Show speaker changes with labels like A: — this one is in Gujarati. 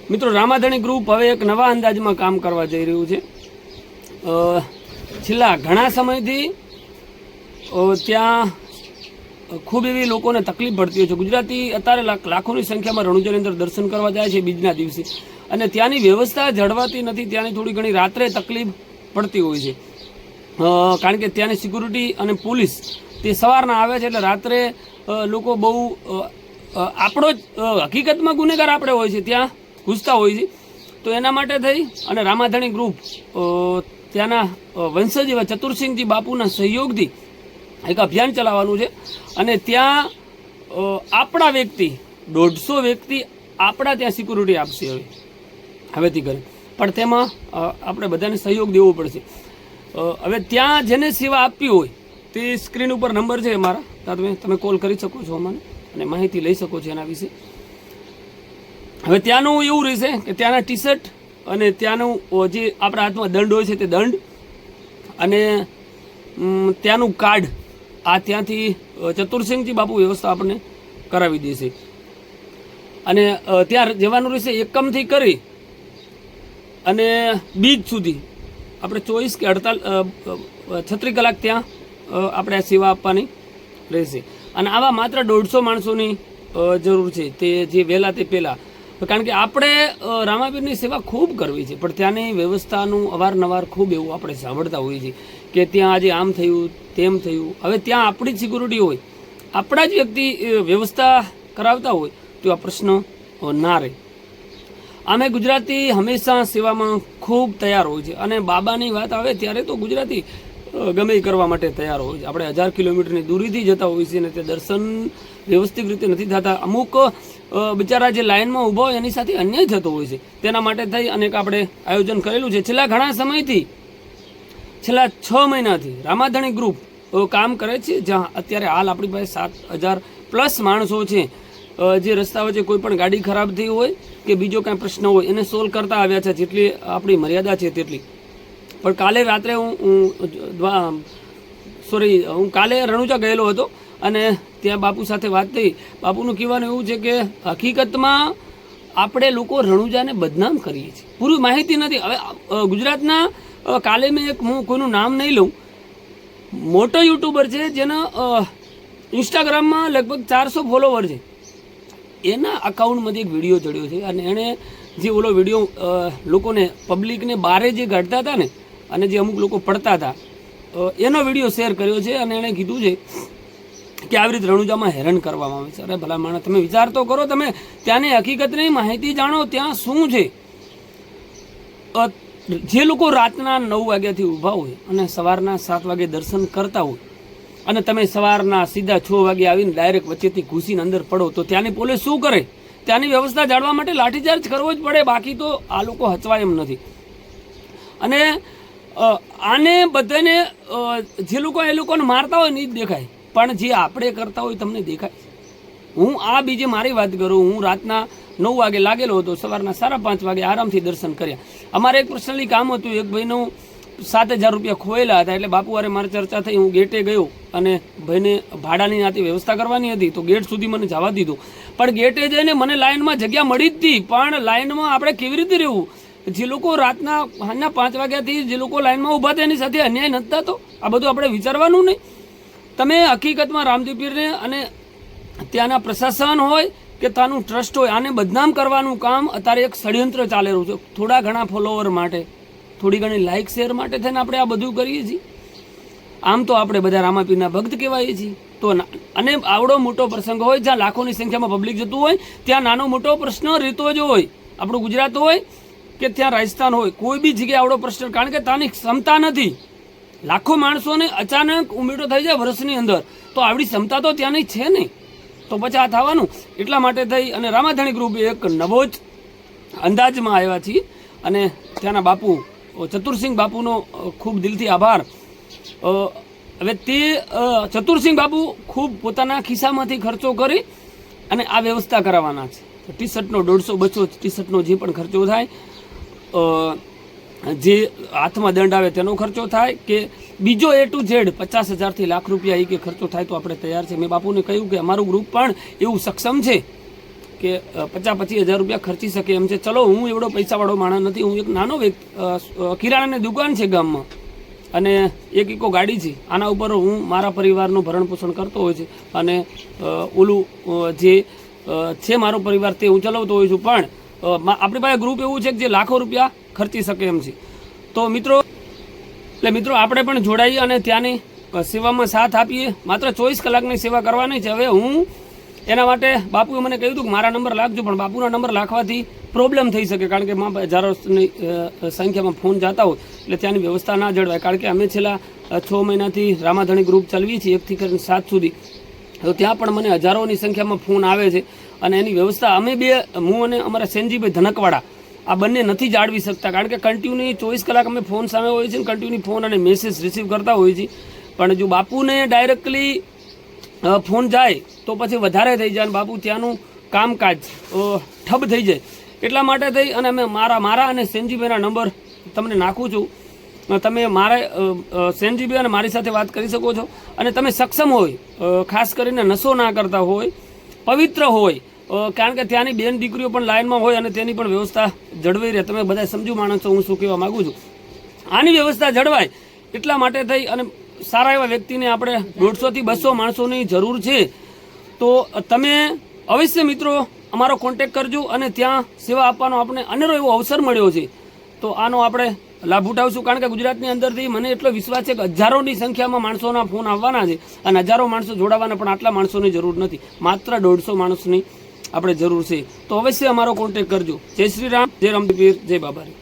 A: મિત્રો, રામાધણી ગ્રુપ હવે એક નવા અંદાજમાં કામ કરવા જઈ રહ્યું છે. છેલ્લા ઘણા સમયથી ત્યાં ખૂબ એવી લોકોને તકલીફ પડતી હોય છે. ગુજરાતી અત્યારે લાખોની સંખ્યામાં રણુજાની અંદર દર્શન કરવા જાય છે બીજના દિવસે, અને ત્યાંની વ્યવસ્થા જળવાતી નથી. ત્યાંની થોડી ઘણી રાત્રે તકલીફ પડતી હોય છે, કારણ કે ત્યાંની સિક્યુરિટી અને પોલીસ તે સવારના આવે છે, એટલે રાત્રે લોકો બહુ આપણો જ હકીકતમાં ગુનેગાર આપણે હોય છે ત્યાં ઘૂસતા હોય છે. તો એના માટે થઈ અને રામાધણી ગ્રુપ ત્યાંના વંશજ એવા ચતુરસિંહજી બાપુના સહયોગથી એક અભિયાન ચલાવવાનું છે. અને ત્યાં આપણા વ્યક્તિ 150 વ્યક્તિ આપણા ત્યાં સિક્યુરિટી આપશે હવેથી કરે, પણ તેમાં આપણે બધાને સહયોગ દેવો પડશે. હવે ત્યાં જેને સેવા આપવી હોય તે સ્ક્રીન ઉપર નંબર છે મારા, ત્યાં તમે કોલ કરી શકો છો અમને અને માહિતી લઈ શકો છો એના વિશે. હવે ત્યાંનું એવું રહેશે કે ત્યાંના ટી શર્ટ અને ત્યાંનું જે આપણા હાથમાં દંડ હોય છે તે દંડ અને ત્યાંનું કાર્ડ આ ત્યાંથી ચતુરસિંહજી બાપુ વ્યવસ્થા આપણને કરાવી દેશે. અને ત્યાં જવાનું રહેશે એકમથી કરી અને બીજ સુધી આપણે 24 કે 36 કલાક ત્યાં આપણે આ સેવા આપવાની રહેશે. અને આવા માત્ર 150 માણસોની જરૂર છે, તે જે વહેલા તે પહેલાં, કારણ કે આપણે રામાપીરની સેવા ખૂબ કરવી છે, પણ ત્યાંની વ્યવસ્થાનું અવારનવાર ખૂબ એવું આપણે સાંભળતા હોઈએ છીએ કે ત્યાં આજે આમ થયું તેમ થયું. હવે ત્યાં આપણી જ સિક્યુરિટી હોય, આપણા જ વ્યક્તિ વ્યવસ્થા કરાવતા હોય તો આ પ્રશ્ન ના રહે. અમે ગુજરાતી હંમેશા સેવામાં ખૂબ તૈયાર હોય છે, અને બાબાની વાત આવે ત્યારે તો ગુજરાતી ગમે એ કરવા માટે તૈયાર હોય છે. આપણે 1000 કિલોમીટરની દૂરીથી જતા હોઈએ છીએ અને તે દર્શન વ્યવસ્થિત રીતે નથી થતા. અમુક બિચારા જે લાઇનમાં ઊભા હોય એની સાથે અન્યાય થતો હોય છે. તેના માટે થઈ અને આપણે આયોજન કરેલું છે. છેલ્લા ઘણા સમયથી, છેલ્લા 6 મહિનાથી રામાધણી ગ્રુપ કામ કરે છે, જ્યાં અત્યારે હાલ આપણી પાસે 7000+ માણસો છે, જે રસ્તા વચ્ચે કોઈ પણ ગાડી ખરાબ થઈ હોય કે બીજો કાંઈ પ્રશ્ન હોય એને સોલ્વ કરતા આવ્યા છે, જેટલી આપણી મર્યાદા છે તેટલી. પણ કાલે રાત્રે હું કાલે રણુજા ગયેલો હતો અને ત્યાં બાપુ સાથે વાત થઈ. બાપુનું કહેવાનું એવું છે કે હકીકતમાં આપણે લોકો રણુજાને બદનામ કરીએ છીએ, પૂરી માહિતી નથી. હવે ગુજરાતના કાલે મેં હું કોઈનું નામ નહીં લઉં, મોટો યુટ્યુબર છે જેના ઇન્સ્ટાગ્રામમાં લગભગ 400 ફોલોવર છે. એના અકાઉન્ટમાંથી એક વિડીયો ચડ્યો છે અને એણે જે ઓલો વિડીયો લોકોને પબ્લિકને બારે જે કાઢતા હતા ને અને જે અમુક લોકો પડતા હતા એનો વિડીયો શેર કર્યો છે. અને એણે કીધું છે કે આવી રીતે રણુજામાં હેરાન કરવામાં આવે છે. અરે ભલા માણસ, તમે વિચાર તો કરો, તમે ત્યાંની હકીકતની માહિતી જાણો, ત્યાં શું છે. જે લોકો રાતના 9 વાગ્યાથી ઊભા હોય અને સવારના 7 વાગે દર્શન કરતા હોય અને તમે સવારના સીધા 6 વાગે આવીને ડાયરેક્ટ વચ્ચેથી ઘૂસીને અંદર પડો, તો ત્યાંની પોલીસ શું કરે? ત્યાંની વ્યવસ્થા જાળવા માટે લાઠીચાર્જ કરવો જ પડે, બાકી તો આ લોકો હચવાય એમ નથી. અને આને બધાને જે લોકો એ લોકોને મારતા હોય ને એ જ દેખાય, પણ જે આપણે કરતા હોય તમને દેખાય. હું આ બીજે મારી વાત કરું, હું રાતના 9 વાગે લાગેલો હતો, સવારના 5:30 વાગે આરામથી દર્શન કર્યા. અમારે એક પર્સનલી કામ હતું, એક ભાઈનું 7000 રૂપિયા ખોયેલા હતા, એટલે બાપુવારે મારી ચર્ચા થઈ. હું ગેટે ગયો અને ભાઈને ભાડાની નાતી વ્યવસ્થા કરવાની હતી, તો ગેટ સુધી મને જવા દીધું. પણ ગેટે જઈને મને લાઇનમાં જગ્યા મળી જ હતી, પણ લાઇનમાં આપણે કેવી રીતે રહેવું? જે લોકો રાતના 5 વાગ્યાથી જે લોકો લાઇનમાં ઊભા હતા એની સાથે અન્યાય નથી થતો? આ બધું આપણે વિચારવાનું નહીં. તમે હકીકતમાં રામદેવ પીરને અને ત્યાંના પ્રશાસન હોય કે ત્યાંનું ટ્રસ્ટ હોય, આને બદનામ કરવાનું કામ અત્યારે એક ષડયંત્ર ચાલેલું છે. થોડા ઘણા ફોલોવર માટે, થોડી ઘણી લાઇક શેર માટે થઈને આપણે આ બધું કરીએ છીએ. આમ તો આપણે બધા રામાપીરના ભક્ત કહેવાય છીએ. તો અને આવડો મોટો પ્રસંગ હોય જ્યાં લાખોની સંખ્યામાં પબ્લિક જતું હોય, ત્યાં નાનો મોટો પ્રશ્ન રહેતો જ હોય. આપણું ગુજરાત હોય કે ત્યાં રાજસ્થાન હોય, કોઈ બી જગ્યાએ આવડો પ્રશ્ન, કારણ કે ત્યાંની ક્ષમતા નથી. લાખો માણસોને અચાનક ઉમેરો થઈ જાય વર્ષની અંદર, તો આવડી ક્ષમતા તો ત્યાંની છે નહીં, તો પછી આ થવાનું. એટલા માટે થઈ અને રામાધણી ગ્રુપ એક નવો જ અંદાજમાં આવ્યા છીએ. અને ત્યાંના બાપુ ચતુરસિંહ બાપુનો ખૂબ દિલથી આભાર. હવે તે ચતુરસિંહ બાપુ ખૂબ પોતાના ખિસ્સામાંથી ખર્ચો કરી અને આ વ્યવસ્થા કરાવવાના છે. ટી શર્ટનો 150-200 ટી શર્ટનો જે પણ ખર્ચો થાય, જે હાથમાં દંડ આવે તેનો ખર્ચો થાય, કે બીજો A to Z 50,000 થી લાખ રૂપિયા એ કે ખર્ચો થાય તો આપણે તૈયાર છે. મેં બાપુને કહ્યું કે અમારું ગ્રુપ પણ એવું સક્ષમ છે કે 50-25 હજાર રૂપિયા ખર્ચી શકે એમ છે. ચલો હું એવડો પૈસાવાળો માણસ નથી, હું એક નાનો કિરાણાની દુકાન છે ગામમાં અને એક ઇકો ગાડી છે, આના ઉપર હું મારા પરિવારનું ભરણ પોષણ કરતો હોય છે અને ઓલું જે છે મારો પરિવાર તે હું ચલાવતો હોઉં છું. પણ આપણી પાસે ગ્રુપ એવું છે કે જે લાખો રૂપિયા ખર્ચી શકે એમ છે. તો મિત્રો આપણે પણ જોડાઈએ અને ત્યાંની સેવામાં સાથ આપીએ. માત્ર 24 કલાકની સેવા કરવાની છે. હવે હું એના માટે બાપુએ મને કહ્યું હતું કે મારા નંબર લાખજો, પણ બાપુના નંબર લાખવાથી પ્રોબ્લેમ થઈ શકે, કારણ કે હજારોની સંખ્યામાં ફોન જતા હોય એટલે ત્યાંની વ્યવસ્થા ના જળવાય. કારણ કે અમે છેલ્લા 6 મહિનાથી રામાધણી ગ્રુપ ચલાવીએ છીએ, 1 થી કરીને 7 સુધી. તો ત્યાં પણ મને હજારોની સંખ્યામાં ફોન આવે છે અને એની વ્યવસ્થા અમે હું અને અમારા સેનજીભાઈ ધનકવાડા આ બંને નથી જાળવી શકતા, કારણ કે કન્ટિન્યુ 24 કલાક અમે ફોન સામે હોઈએ છીએ, કન્ટિન્યુ ફોન અને મેસેજ રિસીવ કરતા હોઈએ છીએ. પણ જો બાપુને ડાયરેક્ટલી ફોન જાય તો પછી વધારે થઈ જાય અને બાપુ ત્યાંનું કામકાજ ઠપ થઈ જાય. એટલા માટે થઈ અને અમે મારા અને સેનજીભાઈના નંબર તમને નાખું છું. તમે સેનજીભાઈ અને મારી સાથે વાત કરી શકો છો. અને તમે સક્ષમ હોય, ખાસ કરીને નશો ના કરતા હોય, પવિત્ર હોય, કારણ કે ત્યાંની બેન દીકરીઓ પણ લાઇનમાં હોય અને તેની પણ વ્યવસ્થા જળવાઈ રહે. તમે બધા સમજુ માણસો હું શું કહેવા માગું છું. આની વ્યવસ્થા જળવાય એટલા માટે થઈ અને સારા એવા વ્યક્તિને આપણે 150 થી 200 માણસોની જરૂર છે. તો તમે અવશ્ય મિત્રો અમારો કોન્ટેક્ટ કરજો અને ત્યાં સેવા આપવાનો આપણે અનેરો એવો અવસર મળ્યો છે. તો આનો આપણે લાભ ઉઠાવશું, કારણ કે ગુજરાતની અંદરથી મને એટલો વિશ્વાસ છે કે હજારોની સંખ્યામાં માણસોના ફોન આવવાના છે અને હજારો માણસો જોડાવાના, પણ આટલા માણસોની જરૂર નથી, માત્ર 150 માણસની આપણે જરૂર છે. તો અવશ્ય અમારો કોન્ટેક્ટ કરજો. જય શ્રી રામ, જય રામપીર, જય બાબારી.